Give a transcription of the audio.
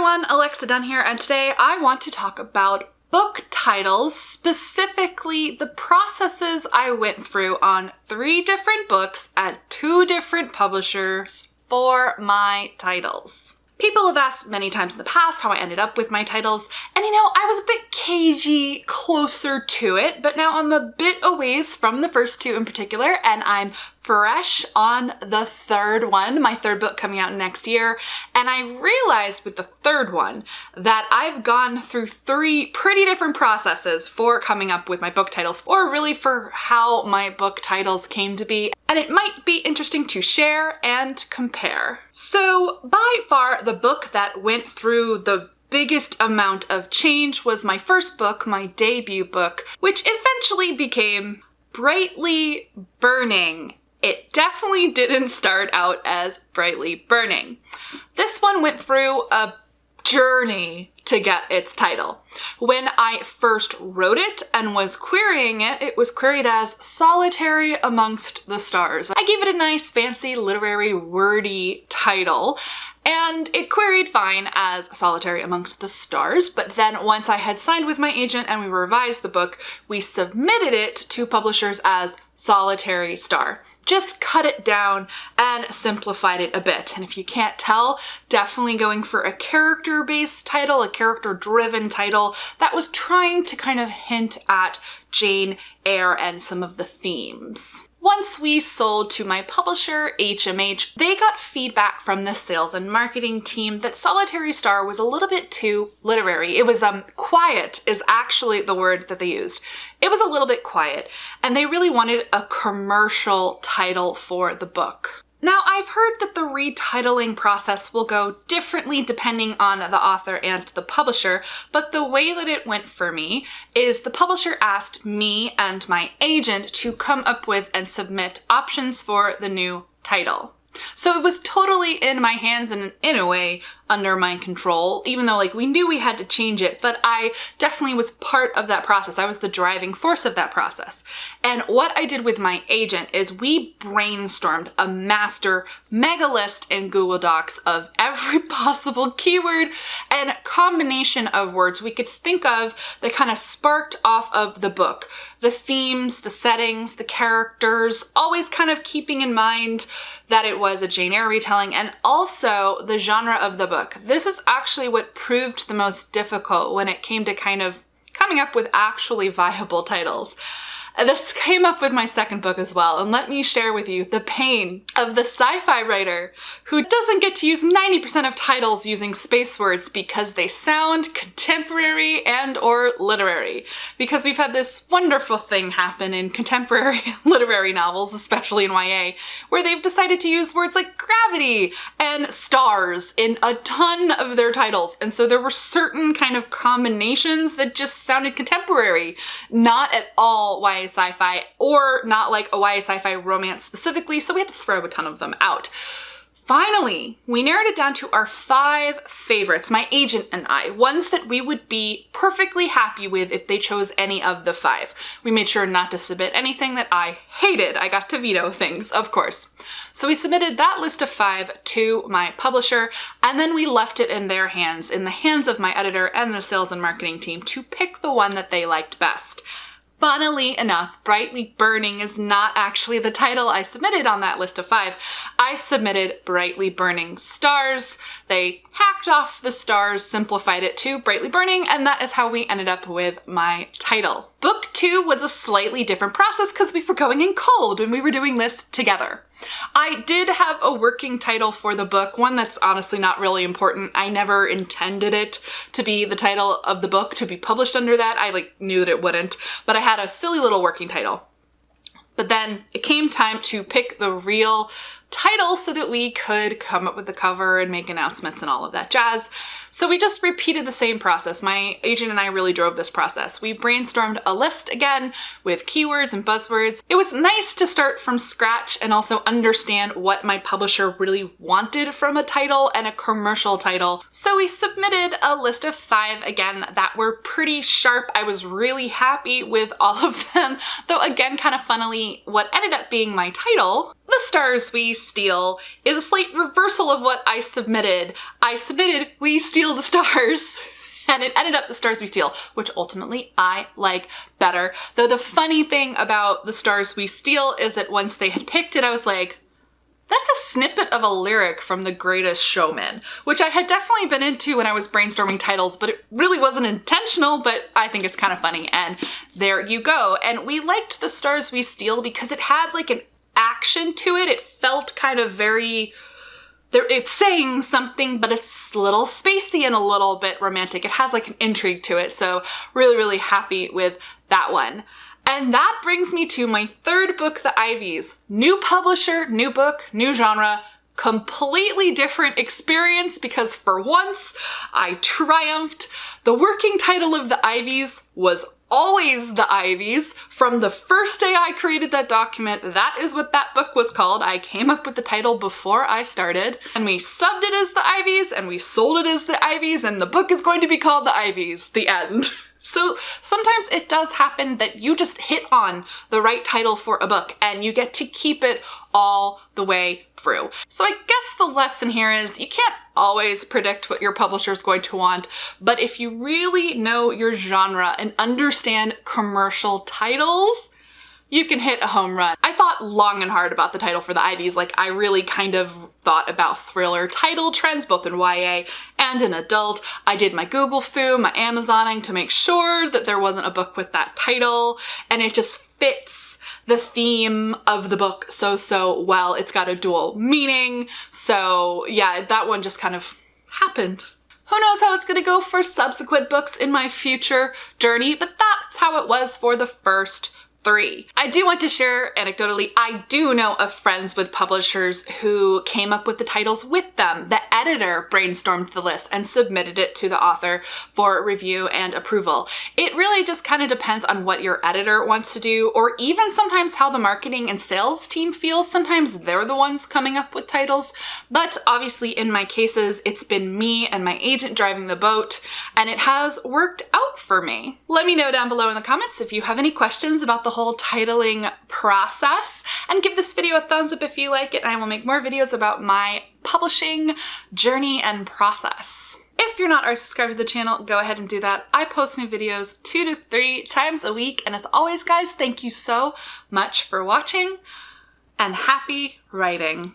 everyone, Alexa Donne here, and today I want to talk about book titles, specifically the processes I went through on 3 different books at 2 different publishers for my titles. People have asked many times in the past how I ended up with my titles, and I was a bit cagey closer to it, but now I'm a bit a ways from the first 2 in particular, and I'm fresh on the 3rd one, my 3rd book coming out next year, and I realized with the 3rd one that I've gone through 3 pretty different processes for coming up with my book titles, or really for how my book titles came to be, and it might be interesting to share and compare. So by far the book that went through the biggest amount of change was my first book, my debut book, which eventually became Brightly Burning. It definitely didn't start out as Brightly Burning. This one went through a journey to get its title. When I first wrote it and was querying it, it was queried as Solitary Amongst the Stars. I gave it a nice, fancy, literary, wordy title, and it queried fine as Solitary Amongst the Stars, but then once I had signed with my agent and we revised the book, we submitted it to publishers as Solitary Star. Just cut it down and simplified it a bit. And if you can't tell, definitely going for a character-based title, a character-driven title that was trying to kind of hint at Jane Eyre and some of the themes. Once we sold to my publisher, HMH, they got feedback from the sales and marketing team that Solitary Star was a little bit too literary. It was, quiet is actually the word that they used. It was a little bit quiet, and they really wanted a commercial title for the book. Now, I've heard that the retitling process will go differently depending on the author and the publisher, but the way that it went for me is the publisher asked me and my agent to come up with and submit options for the new title. So it was totally in my hands and in a way under my control, even though we knew we had to change it, but I definitely was part of that process. I was the driving force of that process. And what I did with my agent is we brainstormed a master mega list in Google Docs of every possible keyword and combination of words we could think of that kind of sparked off of the book. The themes, the settings, the characters, always kind of keeping in mind that it was a Jane Eyre retelling, and also the genre of the book. This is actually what proved the most difficult when it came to kind of coming up with actually viable titles. This came up with my 2nd book as well, and let me share with you the pain of the sci-fi writer who doesn't get to use 90% of titles using space words because they sound contemporary and or literary. Because we've had this wonderful thing happen in contemporary literary novels, especially in YA, where they've decided to use words like gravity and stars in a ton of their titles. And so there were certain kind of combinations that just sounded contemporary, not at all YA sci-fi, or not like a YA sci-fi romance specifically, so we had to throw a ton of them out. Finally, we narrowed it down to our 5 favorites, my agent and I, ones that we would be perfectly happy with if they chose any of the 5. We made sure not to submit anything that I hated. I got to veto things, of course. So we submitted that list of 5 to my publisher, and then we left it in their hands, in the hands of my editor and the sales and marketing team, to pick the one that they liked best. Funnily enough, Brightly Burning is not actually the title I submitted on that list of 5. I submitted Brightly Burning Stars. They hacked off the stars, simplified it to Brightly Burning, and that is how we ended up with my title. Book 2 was a slightly different process because we were going in cold and we were doing this together. I did have a working title for the book, one that's honestly not really important. I never intended it to be the title of the book, to be published under that. I knew that it wouldn't, but I had a silly little working title. But then it came time to pick the real title so that we could come up with the cover and make announcements and all of that jazz. So we just repeated the same process. My agent and I really drove this process. We brainstormed a list again with keywords and buzzwords. It was nice to start from scratch and also understand what my publisher really wanted from a title and a commercial title. So we submitted a list of 5 again that were pretty sharp. I was really happy with all of them, though again, kind of funnily, what ended up being my title, The Stars We Steal is a slight reversal of what I submitted. I submitted We Steal the Stars, and it ended up The Stars We Steal, which ultimately I like better. Though the funny thing about The Stars We Steal is that once they had picked it, I was like, that's a snippet of a lyric from The Greatest Showman, which I had definitely been into when I was brainstorming titles, but it really wasn't intentional, but I think it's kind of funny, and there you go. And we liked The Stars We Steal because it had like an action to it. It felt kind of very, it's saying something, but it's a little spacey and a little bit romantic. It has like an intrigue to it, so really, really happy with that one. And that brings me to my third book, The Ivies. New publisher, new book, new genre, completely different experience because for once I triumphed. The working title of The Ivies was always The Ivies. From the first day I created that document, that is what that book was called. I came up with the title before I started, and we subbed it as The Ivies, and we sold it as The Ivies, and the book is going to be called The Ivies. The end. So sometimes it does happen that you just hit on the right title for a book and you get to keep it all the way through. So I guess the lesson here is you can't always predict what your publisher is going to want, but if you really know your genre and understand commercial titles, you can hit a home run. I thought long and hard about the title for The Ivies. Like, I really kind of thought about thriller title trends, both in YA and in adult. I did my Google foo, my Amazoning to make sure that there wasn't a book with that title, and it just fits the theme of the book so well. It's got a dual meaning. So yeah, that one just kind of happened. Who knows how it's gonna go for subsequent books in my future journey, but that's how it was for the first 3. I do want to share anecdotally, I do know of friends with publishers who came up with the titles with them. The editor brainstormed the list and submitted it to the author for review and approval. It really just kind of depends on what your editor wants to do, or even sometimes how the marketing and sales team feels. Sometimes they're the ones coming up with titles, but obviously in my cases, it's been me and my agent driving the boat, and it has worked out for me. Let me know down below in the comments if you have any questions about the whole titling process, and give this video a thumbs up if you like it, and I will make more videos about my publishing journey and process. If you're not already subscribed to the channel, go ahead and do that. I post new videos 2 to 3 times a week, and as always guys, thank you so much for watching, and happy writing.